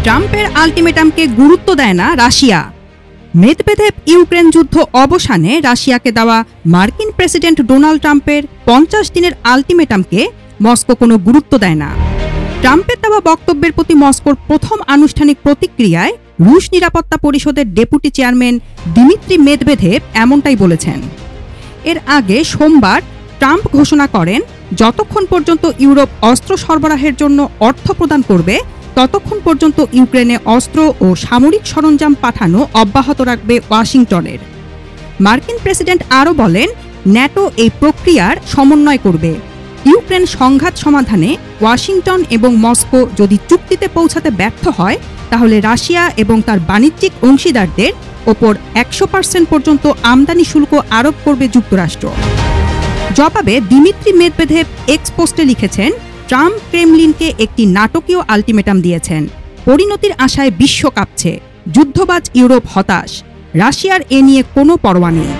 ট্রাম্পের আলটিমেটামকে গুরুত্ব দেয় না রাশিয়া। মেদভেদেভ ইউক্রেন যুদ্ধ অবসানে রাশিয়াকে দেওয়া মার্কিন প্রেসিডেন্ট ডোনাল্ড ট্রাম্পের 50 দিনের আলটিমেটামকে মস্কো কোনো গুরুত্ব দেয় না। ট্রাম্পের দেওয়া বক্তব্যের প্রতি মস্কোর প্রথম আনুষ্ঠানিক প্রতিক্রিয়ায় রুশ নিরাপত্তা পরিষদের ডেপুটি চেয়ারম্যান দিমিত্রি মেদভেদেভ এমনটাই বলেছেন। এর আগে সোমবার ট্রাম্প ঘোষণা করেন, যতক্ষণ পর্যন্ত ইউরোপ অস্ত্র সরবরাহের জন্য অর্থ প্রদান করবে ততক্ষণ পর্যন্ত ইউক্রেনে অস্ত্র ও সামরিক সরঞ্জাম পাঠানো অব্যাহত রাখবে ওয়াশিংটনের। মার্কিন প্রেসিডেন্ট আরও বলেন, ন্যাটো এই প্রক্রিয়ার সমন্বয় করবে। ইউক্রেন সংঘাত সমাধানে ওয়াশিংটন এবং মস্কো যদি চুক্তিতে পৌঁছাতে ব্যর্থ হয় তাহলে রাশিয়া এবং তার বাণিজ্যিক অংশীদারদের ওপর 100% পর্যন্ত আমদানি শুল্ক আরোপ করবে যুক্তরাষ্ট্র। জবাবে দিমিত্রি মেদভেদেভ এক্স পোস্টে লিখেছেন, ট্রাম্প ক্রেমলিনকে একটি নাটকীয় আলটিমেটাম দিয়েছেন। পরিণতির আশায় বিশ্ব কাঁপছে, যুদ্ধবাজ ইউরোপ হতাশ, রাশিয়ার এ নিয়ে কোনো পরোয়া নেই।